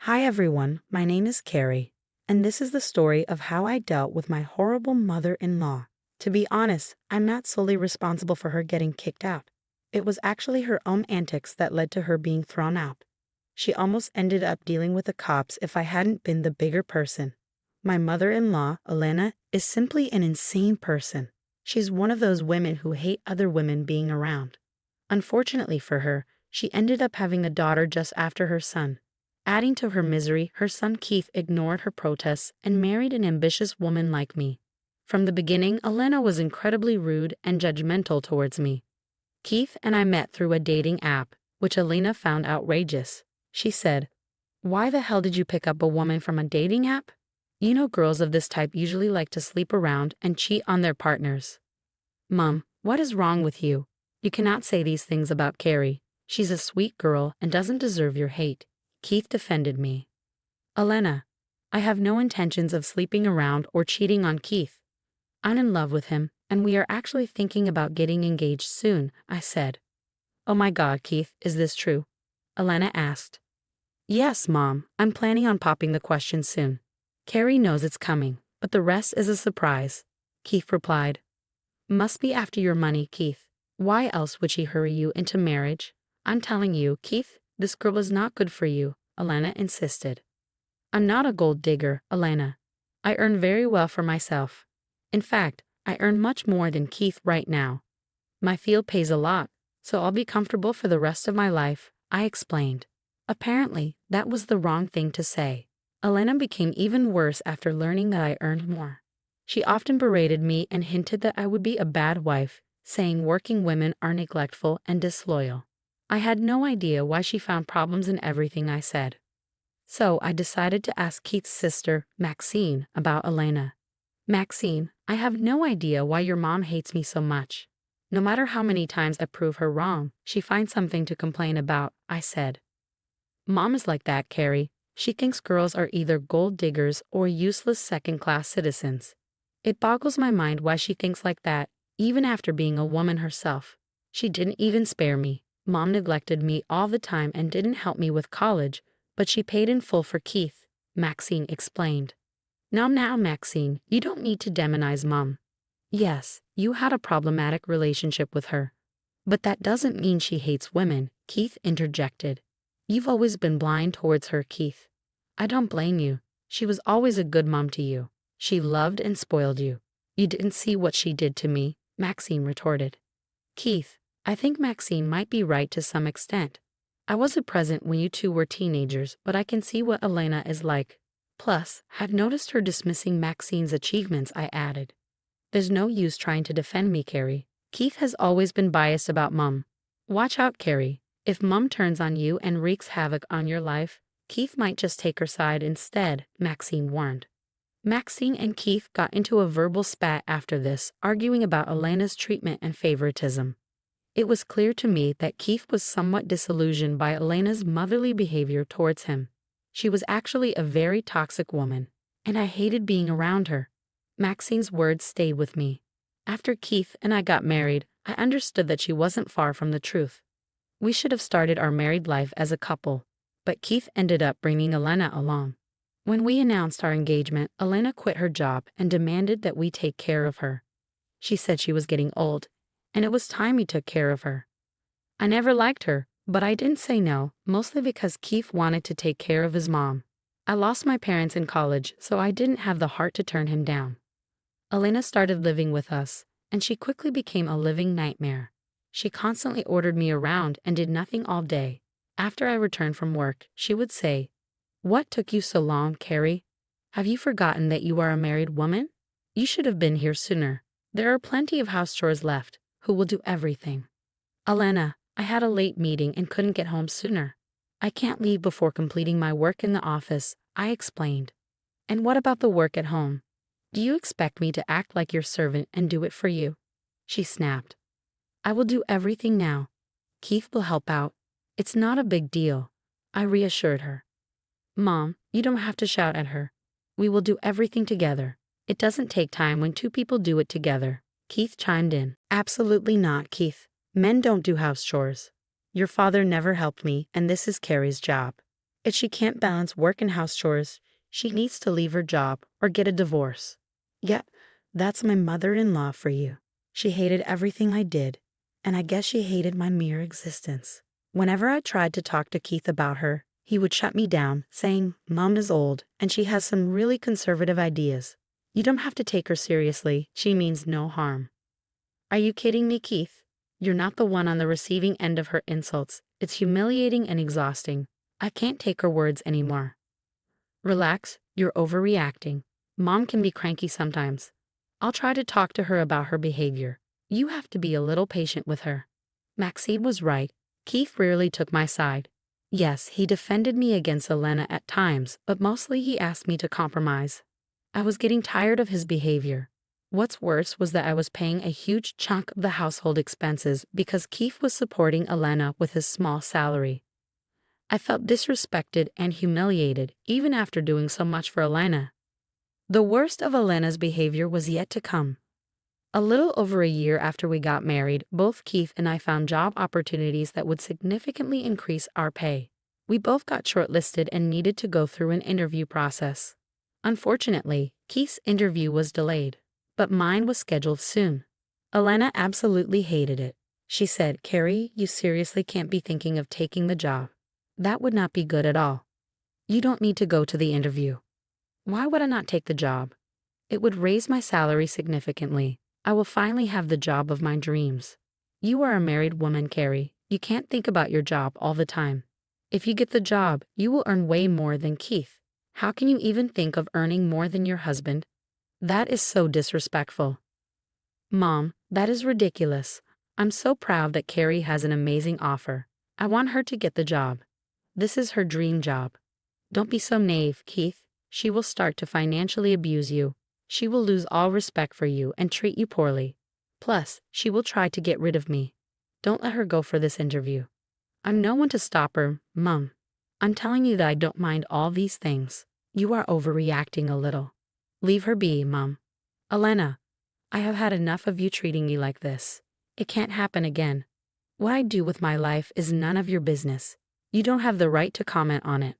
Hi everyone, my name is Carrie, and this is the story of how I dealt with my horrible mother-in-law. To be honest, I'm not solely responsible for her getting kicked out. It was actually her own antics that led to her being thrown out. She almost ended up dealing with the cops if I hadn't been the bigger person. My mother-in-law, Elena, is simply an insane person. She's one of those women who hate other women being around. Unfortunately for her, she ended up having a daughter just after her son. Adding to her misery, her son Keith ignored her protests and married an ambitious woman like me. From the beginning, Elena was incredibly rude and judgmental towards me. Keith and I met through a dating app, which Elena found outrageous. She said, "Why the hell did you pick up a woman from a dating app? You know girls of this type usually like to sleep around and cheat on their partners." "Mom, what is wrong with you? You cannot say these things about Carrie. She's a sweet girl and doesn't deserve your hate." Keith defended me. "Elena, I have no intentions of sleeping around or cheating on Keith. I'm in love with him, and we are actually thinking about getting engaged soon," I said. "Oh my God, Keith, is this true?" Elena asked. "Yes, Mom, I'm planning on popping the question soon. Carrie knows it's coming, but the rest is a surprise," Keith replied. "Must be after your money, Keith. Why else would she hurry you into marriage? I'm telling you, Keith, this girl is not good for you," Elena insisted. "I'm not a gold digger, Elena. I earn very well for myself. In fact, I earn much more than Keith right now. My field pays a lot, so I'll be comfortable for the rest of my life," I explained. Apparently, that was the wrong thing to say. Elena became even worse after learning that I earned more. She often berated me and hinted that I would be a bad wife, saying working women are neglectful and disloyal. I had no idea why she found problems in everything I said. So I decided to ask Keith's sister, Maxine, about Elena. "Maxine, I have no idea why your mom hates me so much. No matter how many times I prove her wrong, she finds something to complain about," I said. "Mom is like that, Carrie. She thinks girls are either gold diggers or useless second-class citizens. It boggles my mind why she thinks like that, even after being a woman herself. She didn't even spare me. Mom neglected me all the time and didn't help me with college, but she paid in full for Keith," Maxine explained. Now, Maxine, you don't need to demonize Mom. Yes, you had a problematic relationship with her. But that doesn't mean she hates women," Keith interjected. "You've always been blind towards her, Keith. I don't blame you. She was always a good mom to you. She loved and spoiled you. You didn't see what she did to me," Maxine retorted. "Keith, I think Maxine might be right to some extent. I wasn't present when you two were teenagers, but I can see what Elena is like. Plus, I've noticed her dismissing Maxine's achievements," I added. "There's no use trying to defend me, Carrie. Keith has always been biased about Mom. Watch out, Carrie. If Mom turns on you and wreaks havoc on your life, Keith might just take her side instead," Maxine warned. Maxine and Keith got into a verbal spat after this, arguing about Elena's treatment and favoritism. It was clear to me that Keith was somewhat disillusioned by Elena's motherly behavior towards him. She was actually a very toxic woman, and I hated being around her. Maxine's words stayed with me. After Keith and I got married, I understood that she wasn't far from the truth. We should have started our married life as a couple, but Keith ended up bringing Elena along. When we announced our engagement, Elena quit her job and demanded that we take care of her. She said she was getting old, and it was time we took care of her. I never liked her, but I didn't say no, mostly because Keith wanted to take care of his mom. I lost my parents in college, so I didn't have the heart to turn him down. Elena started living with us, and she quickly became a living nightmare. She constantly ordered me around and did nothing all day. After I returned from work, she would say, "What took you so long, Carrie? Have you forgotten that you are a married woman? You should have been here sooner. There are plenty of house chores left. Who will do everything?" "Elena, I had a late meeting and couldn't get home sooner. I can't leave before completing my work in the office," I explained. "And what about the work at home? Do you expect me to act like your servant and do it for you?" She snapped. "I will do everything now. Keith will help out. It's not a big deal," I reassured her. "Mom, you don't have to shout at her. We will do everything together. It doesn't take time when two people do it together," Keith chimed in. "Absolutely not, Keith. Men don't do house chores. Your father never helped me, and this is Carrie's job. If she can't balance work and house chores, she needs to leave her job or get a divorce. Yep, that's my mother-in-law for you. She hated everything I did, and I guess she hated my mere existence. Whenever I tried to talk to Keith about her, he would shut me down, saying, "Mom is old, and she has some really conservative ideas. You don't have to take her seriously, she means no harm." Are you kidding me, Keith? You're not the one on the receiving end of her insults. It's humiliating and exhausting. I can't take her words anymore. Relax, you're overreacting. Mom can be cranky sometimes. I'll try to talk to her about her behavior. You have to be a little patient with her. Maxine was right. Keith rarely took my side. Yes, he defended me against Elena at times, but mostly he asked me to compromise. I was getting tired of his behavior. What's worse was that I was paying a huge chunk of the household expenses because Keith was supporting Elena with his small salary. I felt disrespected and humiliated even after doing so much for Elena. The worst of Elena's behavior was yet to come. A little over a year after we got married, both Keith and I found job opportunities that would significantly increase our pay. We both got shortlisted and needed to go through an interview process. Unfortunately, Keith's interview was delayed, but mine was scheduled soon. Elena absolutely hated it. She said, "Carrie, you seriously can't be thinking of taking the job. That would not be good at all. You don't need to go to the interview." Why would I not take the job? It would raise my salary significantly. I will finally have the job of my dreams. You are a married woman, Carrie. You can't think about your job all the time. If you get the job, you will earn way more than Keith. How can you even think of earning more than your husband? That is so disrespectful. Mom, that is ridiculous. I'm so proud that Carrie has an amazing offer. I want her to get the job. This is her dream job. Don't be so naive, Keith. She will start to financially abuse you. She will lose all respect for you and treat you poorly. Plus, she will try to get rid of me. Don't let her go for this interview. I'm no one to stop her, Mom. I'm telling you that I don't mind all these things. You are overreacting a little. Leave her be, Mom. Elena, I have had enough of you treating me like this. It can't happen again. What I do with my life is none of your business. You don't have the right to comment on it.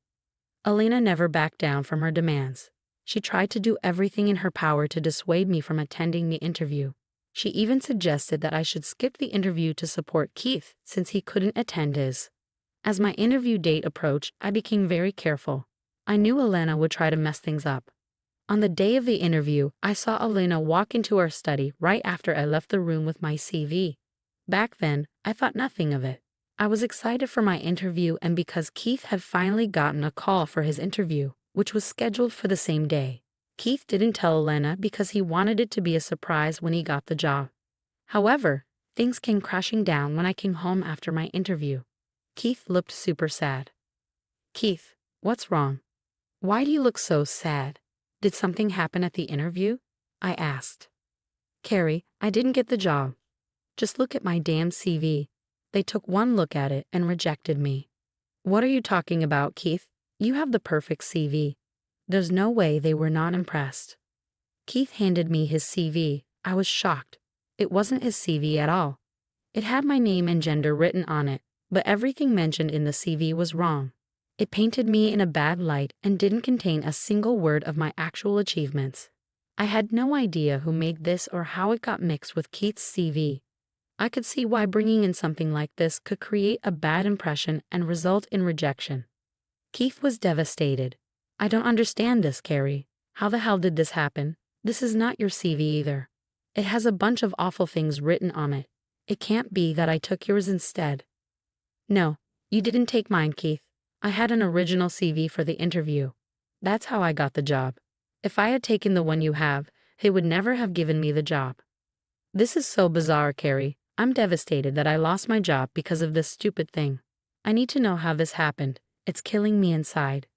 Elena never backed down from her demands. She tried to do everything in her power to dissuade me from attending the interview. She even suggested that I should skip the interview to support Keith since he couldn't attend his. As my interview date approached, I became very careful. I knew Elena would try to mess things up. On the day of the interview, I saw Elena walk into our study right after I left the room with my CV. Back then, I thought nothing of it. I was excited for my interview and because Keith had finally gotten a call for his interview, which was scheduled for the same day. Keith didn't tell Elena because he wanted it to be a surprise when he got the job. However, things came crashing down when I came home after my interview. Keith looked super sad. Keith, what's wrong? Why do you look so sad? Did something happen at the interview? I asked. Carrie, I didn't get the job. Just look at my damn CV. They took one look at it and rejected me. What are you talking about, Keith? You have the perfect CV. There's no way they were not impressed. Keith handed me his CV. I was shocked. It wasn't his CV at all. It had my name and gender written on it, but everything mentioned in the CV was wrong. It painted me in a bad light and didn't contain a single word of my actual achievements. I had no idea who made this or how it got mixed with Keith's CV. I could see why bringing in something like this could create a bad impression and result in rejection. Keith was devastated. I don't understand this, Carrie. How the hell did this happen? This is not your CV either. It has a bunch of awful things written on it. It can't be that I took yours instead. No, you didn't take mine, Keith. I had an original CV for the interview. That's how I got the job. If I had taken the one you have, they would never have given me the job. This is so bizarre, Carrie. I'm devastated that I lost my job because of this stupid thing. I need to know how this happened. It's killing me inside.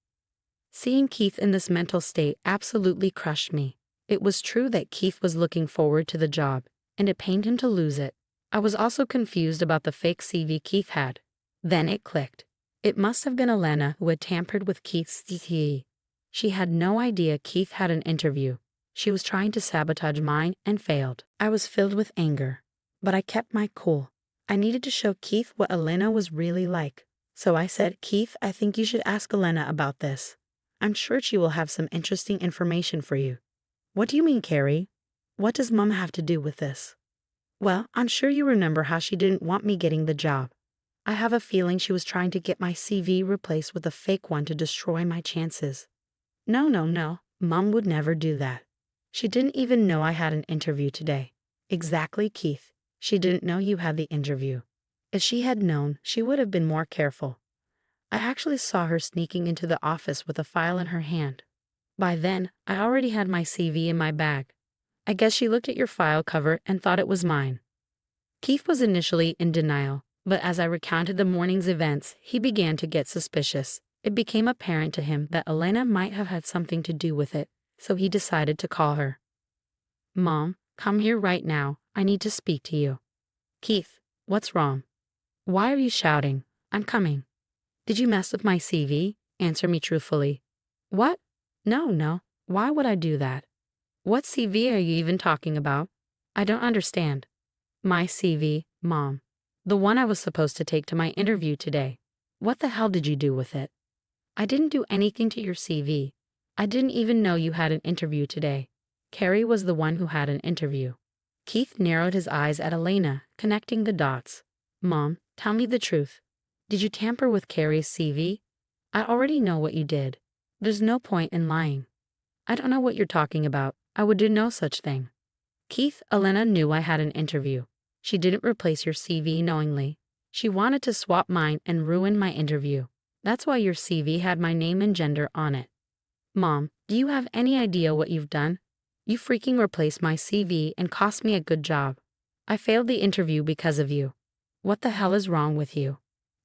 Seeing Keith in this mental state absolutely crushed me. It was true that Keith was looking forward to the job, and it pained him to lose it. I was also confused about the fake CV Keith had. Then it clicked. It must have been Elena who had tampered with Keith's CV. She had no idea Keith had an interview. She was trying to sabotage mine and failed. I was filled with anger, but I kept my cool. I needed to show Keith what Elena was really like. So I said, Keith, I think you should ask Elena about this. I'm sure she will have some interesting information for you. What do you mean, Carrie? What does Mom have to do with this? Well, I'm sure you remember how she didn't want me getting the job. I have a feeling she was trying to get my CV replaced with a fake one to destroy my chances. No, no, no. Mom would never do that. She didn't even know I had an interview today. Exactly, Keith. She didn't know you had the interview. If she had known, she would have been more careful. I actually saw her sneaking into the office with a file in her hand. By then, I already had my CV in my bag. I guess she looked at your file cover and thought it was mine. Keith was initially in denial, but as I recounted the morning's events, he began to get suspicious. It became apparent to him that Elena might have had something to do with it, so he decided to call her. Mom, come here right now. I need to speak to you. Keith, what's wrong? Why are you shouting? I'm coming. Did you mess with my CV? Answer me truthfully. What? No, no. Why would I do that? What CV are you even talking about? I don't understand. My CV, Mom. The one I was supposed to take to my interview today. What the hell did you do with it? I didn't do anything to your CV. I didn't even know you had an interview today. Carrie was the one who had an interview. Keith narrowed his eyes at Elena, connecting the dots. Mom, tell me the truth. Did you tamper with Carrie's CV? I already know what you did. There's no point in lying. I don't know what you're talking about. I would do no such thing. Keith, Elena knew I had an interview. She didn't replace your CV knowingly. She wanted to swap mine and ruin my interview. That's why your CV had my name and gender on it. Mom, do you have any idea what you've done? You freaking replaced my CV and cost me a good job. I failed the interview because of you. What the hell is wrong with you?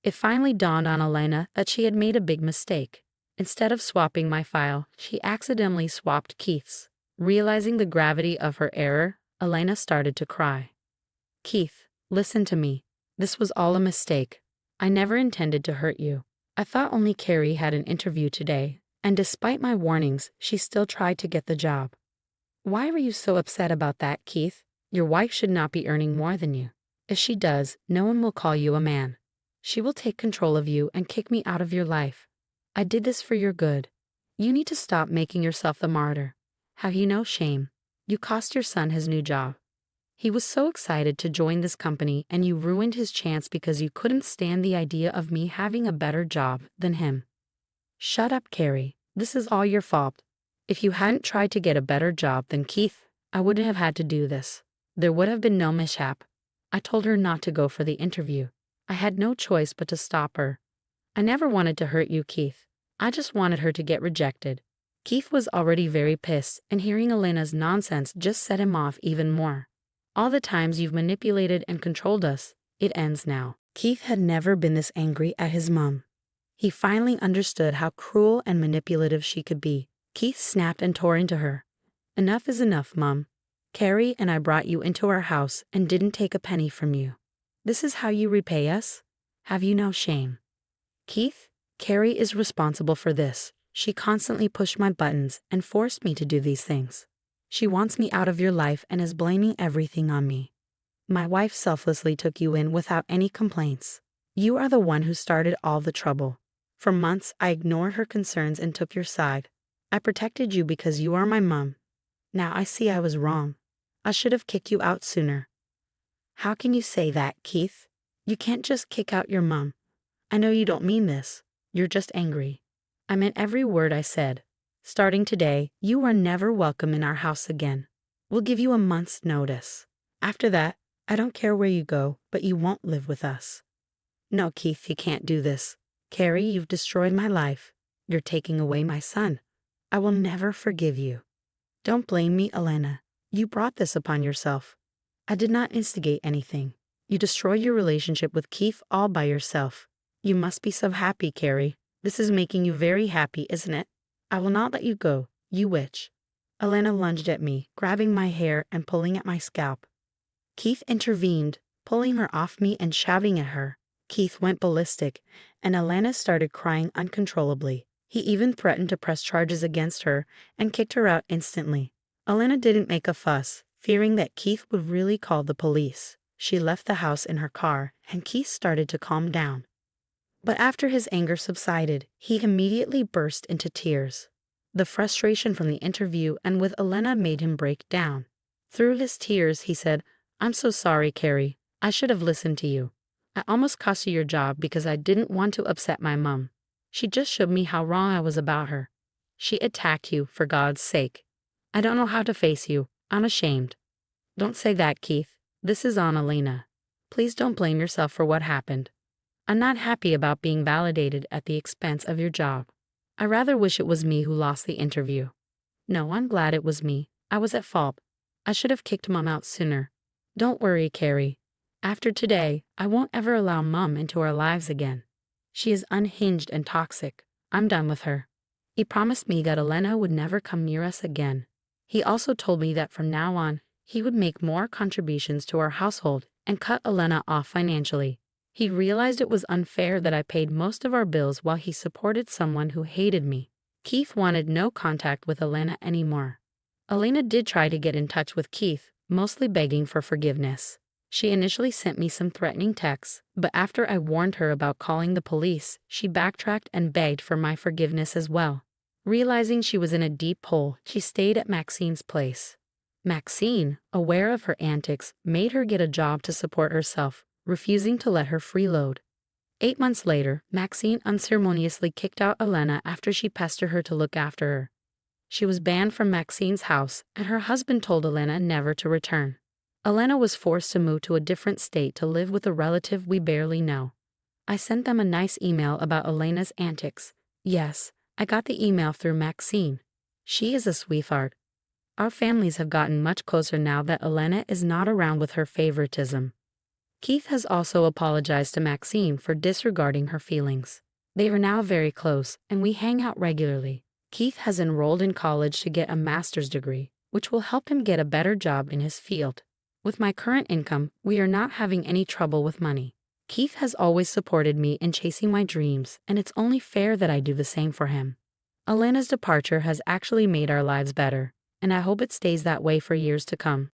It finally dawned on Elena that she had made a big mistake. Instead of swapping my file, she accidentally swapped Keith's. Realizing the gravity of her error, Elena started to cry. Keith, listen to me. This was all a mistake. I never intended to hurt you. I thought only Carrie had an interview today, and despite my warnings, she still tried to get the job. Why were you so upset about that, Keith? Your wife should not be earning more than you. If she does, no one will call you a man. She will take control of you and kick me out of your life. I did this for your good. You need to stop making yourself the martyr. Have you no shame? You cost your son his new job. He was so excited to join this company and you ruined his chance because you couldn't stand the idea of me having a better job than him. Shut up, Carrie. This is all your fault. If you hadn't tried to get a better job than Keith, I wouldn't have had to do this. There would have been no mishap. I told her not to go for the interview. I had no choice but to stop her. I never wanted to hurt you, Keith. I just wanted her to get rejected. Keith was already very pissed, and hearing Elena's nonsense just set him off even more. All the times you've manipulated and controlled us, it ends now. Keith had never been this angry at his mom. He finally understood how cruel and manipulative she could be. Keith snapped and tore into her. Enough is enough, Mom. Carrie and I brought you into our house and didn't take a penny from you. This is how you repay us? Have you no shame? Keith, Carrie is responsible for this. She constantly pushed my buttons and forced me to do these things. She wants me out of your life and is blaming everything on me. My wife selflessly took you in without any complaints. You are the one who started all the trouble. For months, I ignored her concerns and took your side. I protected you because you are my mom. Now I see I was wrong. I should have kicked you out sooner. How can you say that, Keith? You can't just kick out your mom. I know you don't mean this. You're just angry. I meant every word I said. Starting today, you are never welcome in our house again. We'll give you a month's notice. After that, I don't care where you go, but you won't live with us. No, Keith, you can't do this. Carrie, you've destroyed my life. You're taking away my son. I will never forgive you. Don't blame me, Elena. You brought this upon yourself. I did not instigate anything. You destroyed your relationship with Keith all by yourself. You must be so happy, Carrie. This is making you very happy, isn't it? I will not let you go, you witch. Elena lunged at me, grabbing my hair and pulling at my scalp. Keith intervened, pulling her off me and shouting at her. Keith went ballistic, and Elena started crying uncontrollably. He even threatened to press charges against her and kicked her out instantly. Elena didn't make a fuss, fearing that Keith would really call the police. She left the house in her car, and Keith started to calm down. But after his anger subsided, he immediately burst into tears. The frustration from the interview and with Elena made him break down. Through his tears, he said, "I'm so sorry, Carrie. I should have listened to you. I almost cost you your job because I didn't want to upset my mom. She just showed me how wrong I was about her. She attacked you, for God's sake. I don't know how to face you. I'm ashamed." "Don't say that, Keith. This is on Elena. Please don't blame yourself for what happened. I'm not happy about being validated at the expense of your job. I rather wish it was me who lost the interview." "No, I'm glad it was me. I was at fault. I should have kicked Mom out sooner." "Don't worry, Carrie. After today, I won't ever allow Mom into our lives again. She is unhinged and toxic. I'm done with her." He promised me that Elena would never come near us again. He also told me that from now on, he would make more contributions to our household and cut Elena off financially. He realized it was unfair that I paid most of our bills while he supported someone who hated me. Keith wanted no contact with Elena anymore. Elena did try to get in touch with Keith, mostly begging for forgiveness. She initially sent me some threatening texts, but after I warned her about calling the police, she backtracked and begged for my forgiveness as well. Realizing she was in a deep hole, she stayed at Maxine's place. Maxine, aware of her antics, made her get a job to support herself, refusing to let her freeload. 8 months later, Maxine unceremoniously kicked out Elena after she pestered her to look after her. She was banned from Maxine's house, and her husband told Elena never to return. Elena was forced to move to a different state to live with a relative we barely know. I sent them a nice email about Elena's antics. Yes, I got the email through Maxine. She is a sweetheart. Our families have gotten much closer now that Elena is not around with her favoritism. Keith has also apologized to Maxine for disregarding her feelings. They are now very close, and we hang out regularly. Keith has enrolled in college to get a master's degree, which will help him get a better job in his field. With my current income, we are not having any trouble with money. Keith has always supported me in chasing my dreams, and it's only fair that I do the same for him. Elena's departure has actually made our lives better, and I hope it stays that way for years to come.